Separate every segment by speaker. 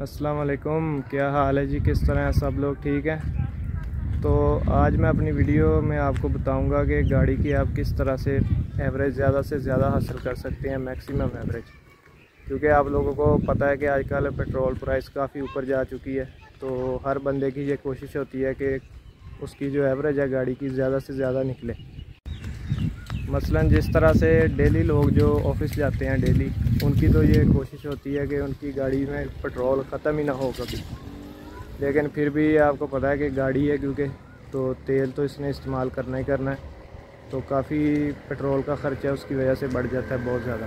Speaker 1: अस्सलाम वालेकुम। क्या हाल है जी? किस तरह हैं सब लोग? ठीक हैं। तो आज मैं अपनी वीडियो में आपको बताऊंगा कि गाड़ी की आप किस तरह से एवरेज ज़्यादा से ज़्यादा हासिल कर सकते हैं, मैक्सिमम एवरेज। क्योंकि आप लोगों को पता है कि आजकल पेट्रोल प्राइस काफ़ी ऊपर जा चुकी है, तो हर बंदे की ये कोशिश होती है कि उसकी जो एवरेज है गाड़ी की ज़्यादा से ज़्यादा निकले। मसलन जिस तरह से डेली लोग जो ऑफिस जाते हैं डेली, उनकी तो ये कोशिश होती है कि उनकी गाड़ी में पेट्रोल ख़त्म ही ना हो कभी। लेकिन फिर भी आपको पता है कि गाड़ी है क्योंकि, तो तेल तो इसने इस्तेमाल करना ही करना है, तो काफ़ी पेट्रोल का ख़र्चा उसकी वजह से बढ़ जाता है बहुत ज़्यादा।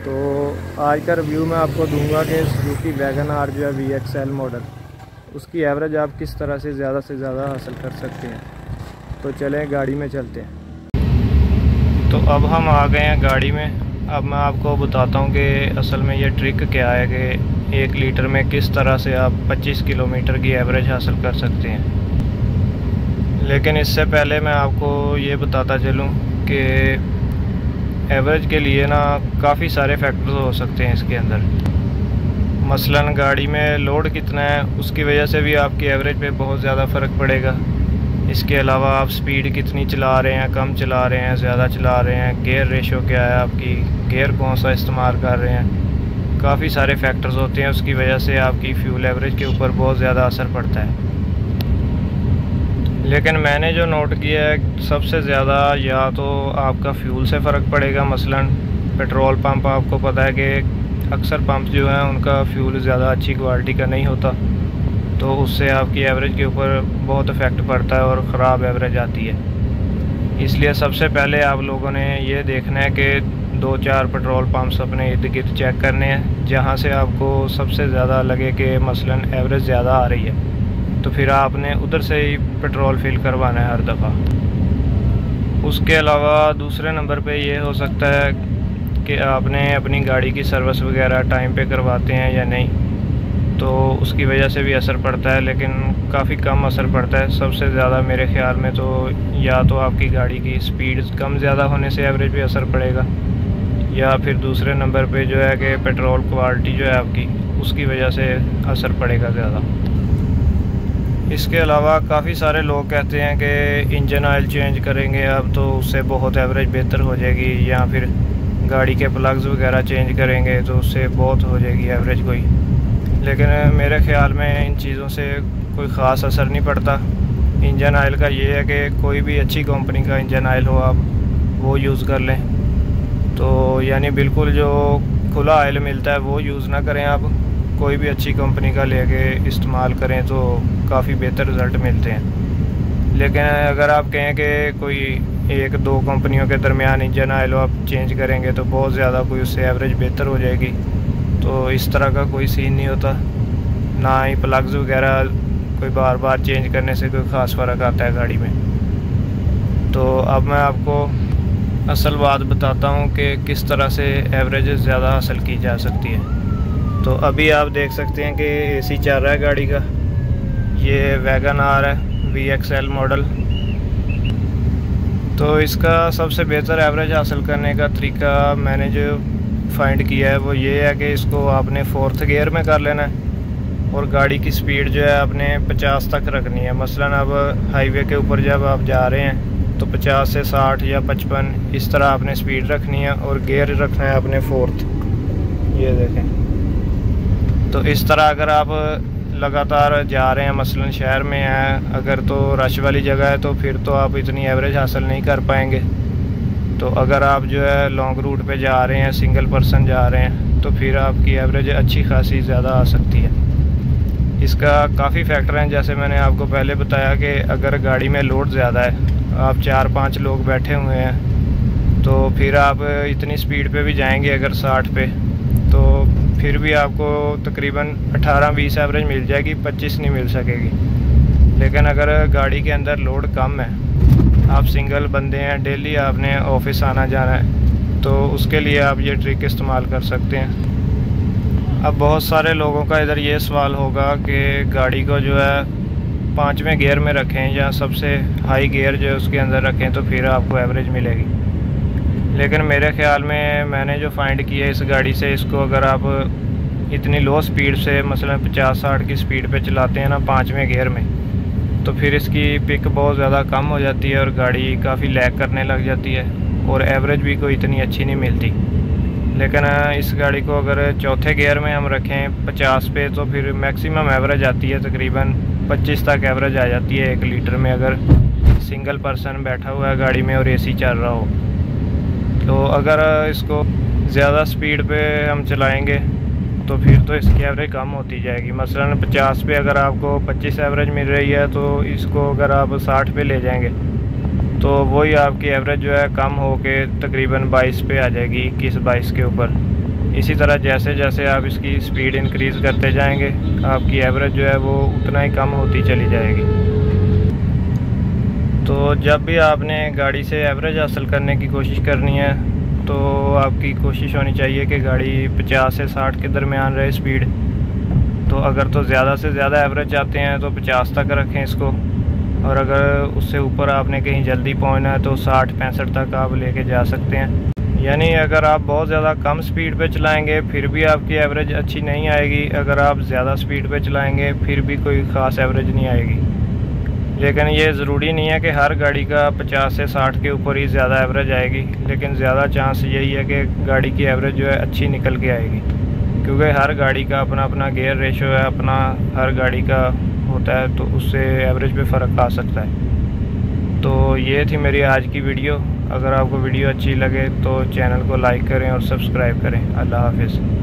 Speaker 1: तो आज का रिव्यू मैं आपको दूंगा कि सुजुकी वैगन आर जो है VXL मॉडल, उसकी एवरेज आप किस तरह से ज़्यादा हासिल कर सकते हैं। तो चलें गाड़ी में चलते हैं। तो अब हम आ गए हैं गाड़ी में। अब मैं आपको बताता हूँ कि असल में ये ट्रिक क्या है कि 1 लीटर में किस तरह से आप 25 किलोमीटर की एवरेज हासिल कर सकते हैं। लेकिन इससे पहले मैं आपको ये बताता चलूँ कि एवरेज के लिए ना काफ़ी सारे फैक्टर्स हो सकते हैं इसके अंदर। मसलन गाड़ी में लोड कितना है, उसकी वजह से भी आपकी एवरेज पे बहुत ज़्यादा फ़र्क पड़ेगा। इसके अलावा आप स्पीड कितनी चला रहे हैं, कम चला रहे हैं, ज़्यादा चला रहे हैं, गियर रेशो क्या है आपकी, गियर कौन सा इस्तेमाल कर रहे हैं, काफ़ी सारे फैक्टर्स होते हैं। उसकी वजह से आपकी फ्यूल एवरेज के ऊपर बहुत ज़्यादा असर पड़ता है। लेकिन मैंने जो नोट किया है, सबसे ज़्यादा या तो आपका फ्यूल से फ़र्क पड़ेगा। मसलन पेट्रोल पंप, आपको पता है कि अक्सर पंप जो हैं उनका फ्यूल ज़्यादा अच्छी क्वालिटी का नहीं होता, तो उससे आपकी एवरेज के ऊपर बहुत इफ़ेक्ट पड़ता है और ख़राब एवरेज आती है। इसलिए सबसे पहले आप लोगों ने ये देखना है कि 2-4 पेट्रोल पंप्स अपने इर्द गिर्द चेक करने हैं, जहाँ से आपको सबसे ज़्यादा लगे कि मसलन एवरेज ज़्यादा आ रही है, तो फिर आपने उधर से ही पेट्रोल फिल करवाना है हर दफ़ा। उसके अलावा दूसरे नंबर पे ये हो सकता है कि आपने अपनी गाड़ी की सर्विस वगैरह टाइम पे करवाते हैं या नहीं, तो उसकी वजह से भी असर पड़ता है, लेकिन काफ़ी कम असर पड़ता है। सबसे ज़्यादा मेरे ख्याल में तो या तो आपकी गाड़ी की स्पीड कम ज़्यादा होने से एवरेज पे असर पड़ेगा, या फिर दूसरे नंबर पे जो है कि पेट्रोल क्वालिटी जो है आपकी, उसकी वजह से असर पड़ेगा ज़्यादा। इसके अलावा काफ़ी सारे लोग कहते हैं कि इंजन ऑयल चेंज करेंगे अब तो उससे बहुत एवरेज बेहतर हो जाएगी, या फिर गाड़ी के प्लग्स वगैरह चेंज करेंगे तो उससे बहुत हो जाएगी एवरेज कोई। लेकिन मेरे ख़्याल में इन चीज़ों से कोई ख़ास असर नहीं पड़ता। इंजन ऑयल का ये है कि कोई भी अच्छी कंपनी का इंजन ऑयल हो आप वो यूज़ कर लें। तो यानी बिल्कुल जो खुला ऑयल मिलता है वो यूज़ ना करें आप, कोई भी अच्छी कंपनी का लेके इस्तेमाल करें तो काफ़ी बेहतर रिज़ल्ट मिलते हैं। लेकिन अगर आप कहें कि कोई 1-2 कंपनियों के दरमियान इंजन ऑयल आप चेंज करेंगे तो बहुत ज़्यादा कोई उससे एवरेज बेहतर हो जाएगी, तो इस तरह का कोई सीन नहीं होता। ना ही प्लग्स वगैरह कोई बार बार चेंज करने से कोई ख़ास फ़र्क आता है गाड़ी में। तो अब मैं आपको असल बात बताता हूँ कि किस तरह से एवरेज ज़्यादा हासिल की जा सकती है। तो अभी आप देख सकते हैं कि AC चल रहा है गाड़ी का। ये वैगन आर है VXL मॉडल। तो इसका सबसे बेहतर एवरेज हासिल करने का तरीका मैंने जो फाइंड किया है वो ये है कि इसको आपने 4th गियर में कर लेना है और गाड़ी की स्पीड जो है आपने 50 तक रखनी है। मसलन अब हाईवे के ऊपर जब आप जा रहे हैं तो 50 से 60 या 55 इस तरह आपने स्पीड रखनी है, और गियर रखना है आपने 4th। ये देखें। तो इस तरह अगर आप लगातार जा रहे हैं, मसलन शहर में हैं अगर, तो रश वाली जगह है, तो फिर तो आप इतनी एवरेज हासिल नहीं कर पाएंगे। तो अगर आप जो है लॉन्ग रूट पे जा रहे हैं, सिंगल पर्सन जा रहे हैं, तो फिर आपकी एवरेज अच्छी खासी ज़्यादा आ सकती है। इसका काफ़ी फैक्टर हैं, जैसे मैंने आपको पहले बताया कि अगर गाड़ी में लोड ज़्यादा है, आप 4-5 लोग बैठे हुए हैं, तो फिर आप इतनी स्पीड पे भी जाएंगे अगर 60 पे, तो फिर भी आपको तकरीबन 18-20 एवरेज मिल जाएगी, 25 नहीं मिल सकेगी। लेकिन अगर गाड़ी के अंदर लोड कम है, आप सिंगल बंदे हैं, डेली आपने ऑफिस आना जाना है, तो उसके लिए आप ये ट्रिक इस्तेमाल कर सकते हैं। अब बहुत सारे लोगों का इधर ये सवाल होगा कि गाड़ी को जो है 5वें गियर में रखें या सबसे हाई गियर जो है उसके अंदर रखें तो फिर आपको एवरेज मिलेगी। लेकिन मेरे ख़्याल में मैंने जो फाइंड किया है इस गाड़ी से, इसको अगर आप इतनी लो स्पीड से मसलन 50-60 की स्पीड पे चलाते हैं ना 5वें गियर में, तो फिर इसकी पिक बहुत ज़्यादा कम हो जाती है और गाड़ी काफ़ी लैग करने लग जाती है और एवरेज भी कोई इतनी अच्छी नहीं मिलती। लेकिन इस गाड़ी को अगर चौथे गियर में हम रखें 50 पे, तो फिर मैक्सिमम एवरेज आती है, तकरीबन 25 तक एवरेज आ जाती है 1 लीटर में, अगर सिंगल पर्सन बैठा हुआ है गाड़ी में और एसी चल रहा हो। तो अगर इसको ज़्यादा स्पीड पे हम चलाएंगे तो फिर तो इसकी एवरेज कम होती जाएगी। मसलन 50 पे अगर आपको 25 एवरेज मिल रही है, तो इसको अगर आप 60 पे ले जाएंगे तो वही आपकी एवरेज जो है कम होके तकरीबन 22 पे आ जाएगी, 21-22 के ऊपर। इसी तरह जैसे जैसे आप इसकी स्पीड इंक्रीज़ करते जाएंगे, आपकी एवरेज जो है वो उतना ही कम होती चली जाएगी। तो जब भी आपने गाड़ी से एवरेज हासिल करने की कोशिश करनी है, तो आपकी कोशिश होनी चाहिए कि गाड़ी 50 से 60 के दरमियान रहे स्पीड। तो अगर तो ज़्यादा से ज़्यादा एवरेज चाहते हैं तो 50 तक रखें इसको, और अगर उससे ऊपर आपने कहीं जल्दी पहुंचना है तो 60-65 तक आप लेके जा सकते हैं। यानी अगर आप बहुत ज़्यादा कम स्पीड पे चलाएंगे फिर भी आपकी एवरेज अच्छी नहीं आएगी, अगर आप ज़्यादा स्पीड पे चलाएंगे फिर भी कोई ख़ास एवरेज नहीं आएगी। लेकिन ये ज़रूरी नहीं है कि हर गाड़ी का 50 से 60 के ऊपर ही ज़्यादा एवरेज आएगी, लेकिन ज़्यादा चांस यही है कि गाड़ी की एवरेज जो है अच्छी निकल के आएगी, क्योंकि हर गाड़ी का अपना अपना गियर रेशो है, अपना हर गाड़ी का होता है, तो उससे एवरेज पे फ़र्क आ सकता है। तो ये थी मेरी आज की वीडियो। अगर आपको वीडियो अच्छी लगे तो चैनल को लाइक करें और सब्सक्राइब करें। अल्लाह हाफिज़।